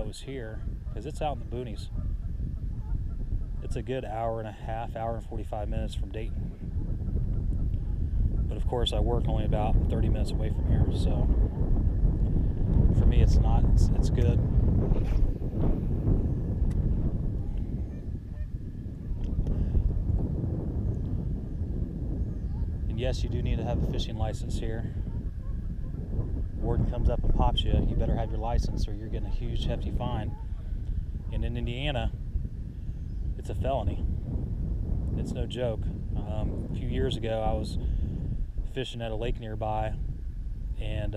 was here, because it's out in the boonies. It's a good hour and a half, hour and 45 minutes from Dayton. But of course I work only about 30 minutes away from here, so for me it's not, it's good. And yes, you do need to have a fishing license here. Warden comes up and pops you, you better have your license or you're getting a huge hefty fine. And in Indiana, it's a felony. It's no joke. A few years ago I was fishing at a lake nearby, and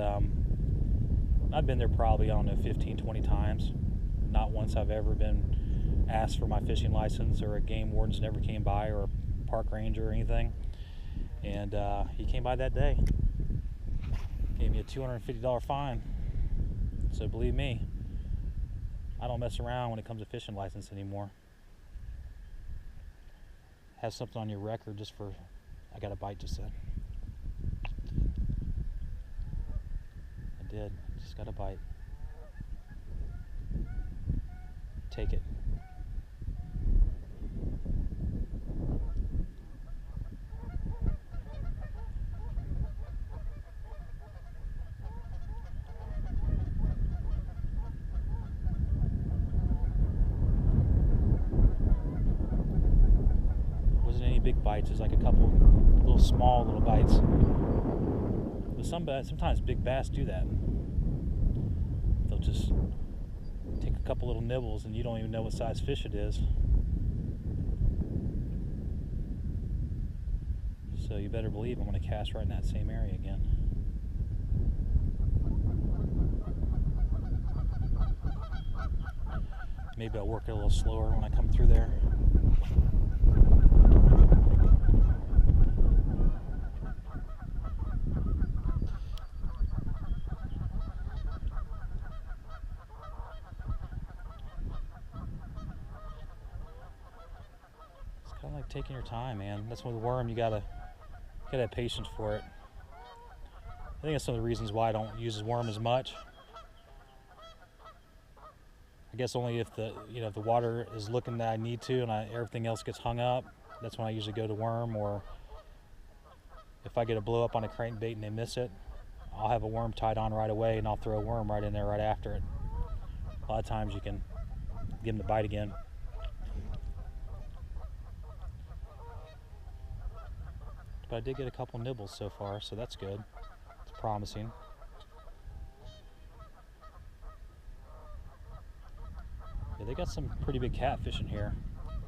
I've been there probably, I don't know, 15-20 times. Not once I've ever been asked for my fishing license, or a game warden's never came by, or a park ranger or anything. And he came by that day, gave me a $250 fine. So believe me, I don't mess around when it comes to fishing license anymore. Have something on your record just for, I got a bite just then. I did, just got a bite. Take it. Wasn't any big bites, it's like a couple little small little bites. But sometimes big bass do that. They'll just take a couple little nibbles and you don't even know what size fish it is. So you better believe I'm going to cast right in that same area again. Maybe I'll work it a little slower when I come through there. Kind of like taking your time, man. That's one with the worm, you gotta have patience for it. I think that's some of the reasons why I don't use the worm as much. I guess only if the if the water is looking that I need to and everything else gets hung up, that's when I usually go to worm. Or if I get a blow up on a crankbait and they miss it, I'll have a worm tied on right away and I'll throw a worm right in there right after it. A lot of times you can give them the bite again. But I did get a couple nibbles so far, so that's good. It's promising. Yeah, they got some pretty big catfish in here.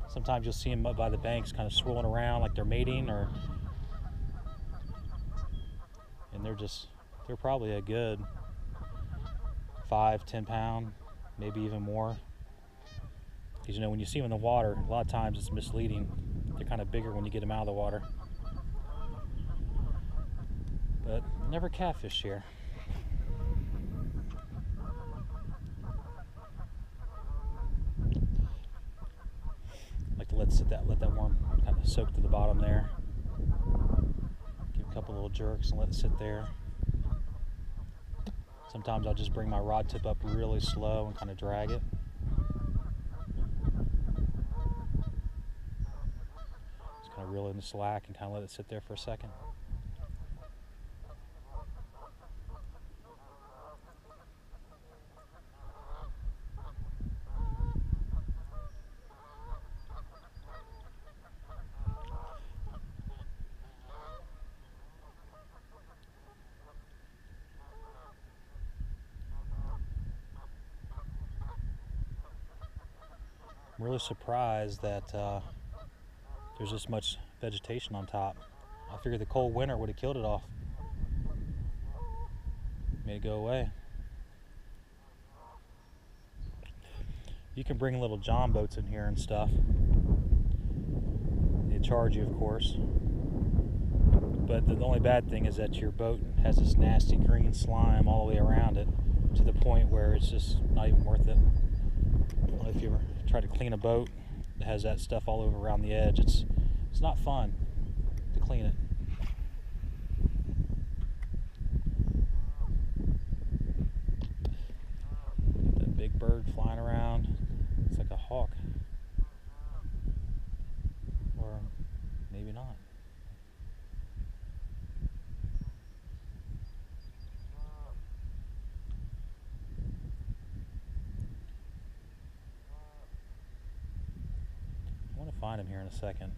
Sometimes you'll see them up by the banks kind of swirling around like they're mating, and they're probably a good 5-10 pound, maybe even more. Because when you see them in the water, a lot of times it's misleading. They're kind of bigger when you get them out of the water. But never catfish here. Like to let that worm kind of soak to the bottom there. Give a couple little jerks and let it sit there. Sometimes I'll just bring my rod tip up really slow and kind of drag it. Just kind of reel in the slack and kind of let it sit there for a second. I'm really surprised that there's this much vegetation on top. I figured the cold winter would have killed it off. Made it go away. You can bring little john boats in here and stuff. They charge you, of course. But the only bad thing is that your boat has this nasty green slime all the way around it, to the point where it's just not even worth it. If you ever try to clean a boat that has that stuff all over around the edge, it's not fun to clean it. That big bird flying find them here in a second.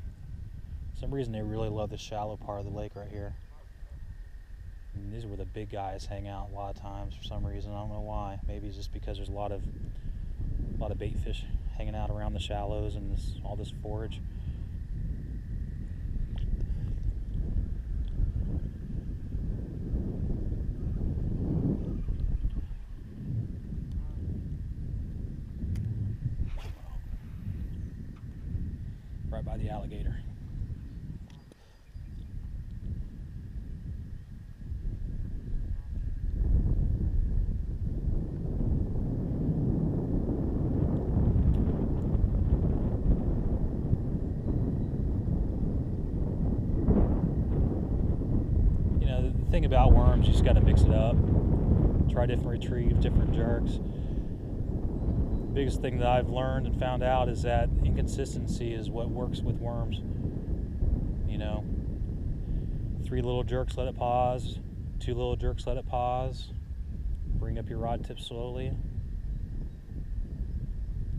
For some reason they really love the shallow part of the lake right here. And these are where the big guys hang out a lot of times for some reason. I don't know why. Maybe it's just because there's a lot of bait fish hanging out around the shallows and all this forage. Right by the alligator. You know, the thing about worms, you just got to mix it up. Try different retrieves, different jerks. The biggest thing that I've learned and found out is that inconsistency is what works with worms. You know, 3 little jerks, let it pause. 2 little jerks, let it pause. Bring up your rod tip slowly.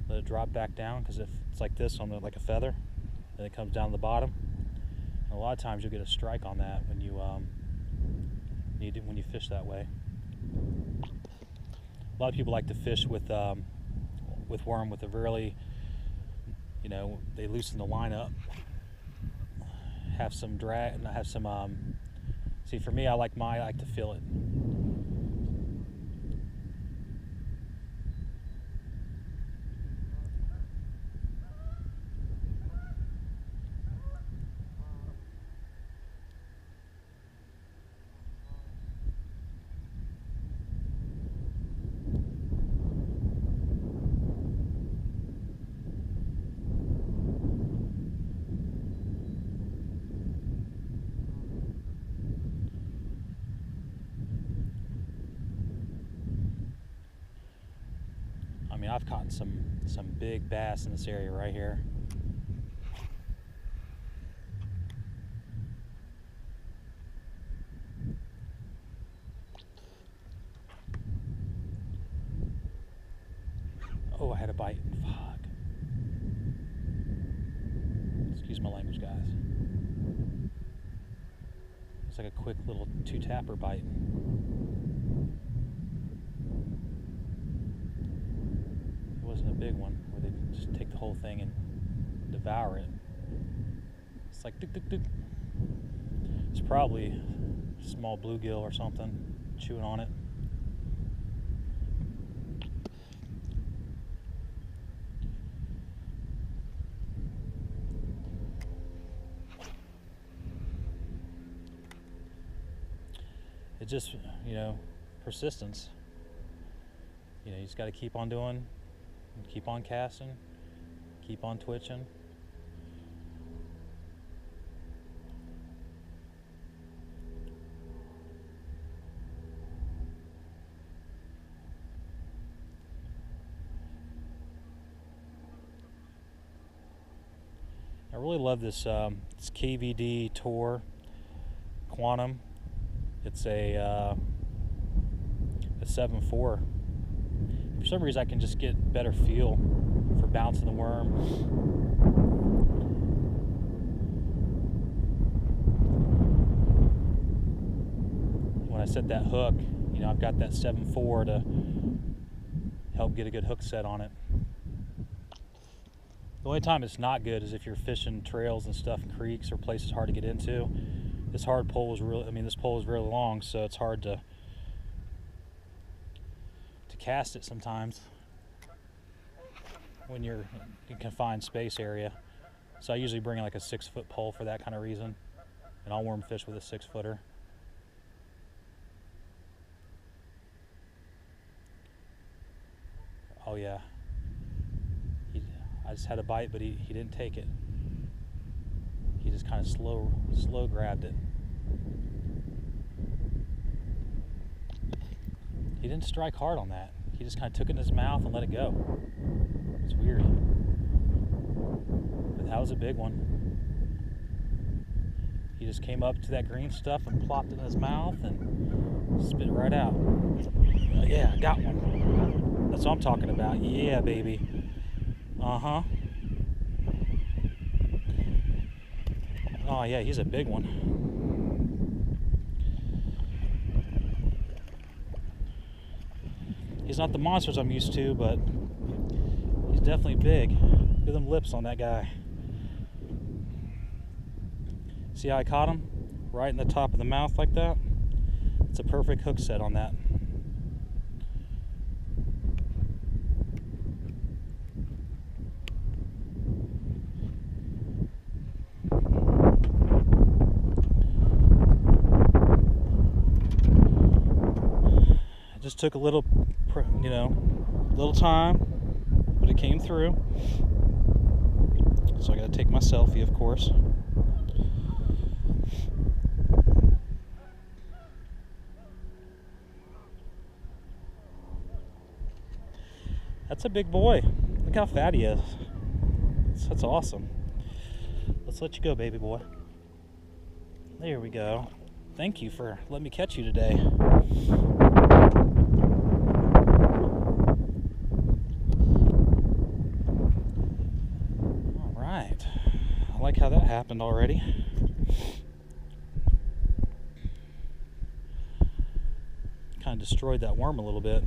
Let it drop back down, because if it's like this on like a feather, then it comes down to the bottom. And a lot of times you'll get a strike on that when you fish that way. A lot of people like to fish with worm with a really, you know, they loosen the line up, have some drag, and have some. See, for me, I like to feel it. I mean, I've caught some big bass in this area right here. Oh, I had a bite. Fuck. Excuse my language, guys. It's like a quick little 2-tapper bite. It wasn't a big one where they just take the whole thing and devour it. It's like, duk, duk, duk. It's probably a small bluegill or something chewing on it. It's just, you know, persistence. You know, you just got to keep on doing, keep on casting, keep on twitching. I really love this KVD Tour Quantum. It's a 7.4. For some reason, I can just get better feel for bouncing the worm. When I set that hook, you know, I've got that 7.4 to help get a good hook set on it. The only time it's not good is if you're fishing trails and stuff, and creeks or places hard to get into. This hard pole is really, this pole is really long, so it's hard to cast it sometimes when you're in confined space area. So I usually bring like a 6-foot pole for that kind of reason, and I'll worm fish with a 6-footer. Oh yeah, I just had a bite, but he didn't take it. He just kind of slow grabbed it. He didn't strike hard on that. He just kind of took it in his mouth and let it go. It's weird. But that was a big one. He just came up to that green stuff and plopped it in his mouth and spit it right out. Yeah, I got one. That's what I'm talking about. Yeah, baby. Uh-huh. Oh yeah, he's a big one. He's not the monsters I'm used to, but he's definitely big. Look at them lips on that guy. See how I caught him? Right in the top of the mouth like that? It's a perfect hook set on that. It just took a little, little time, but it came through. So I gotta take my selfie, of course. That's a big boy. Look how fat he is. That's awesome. Let's let you go, baby boy. There we go. Thank you for letting me catch you today. All right. I like how that happened already. Kind of destroyed that worm a little bit.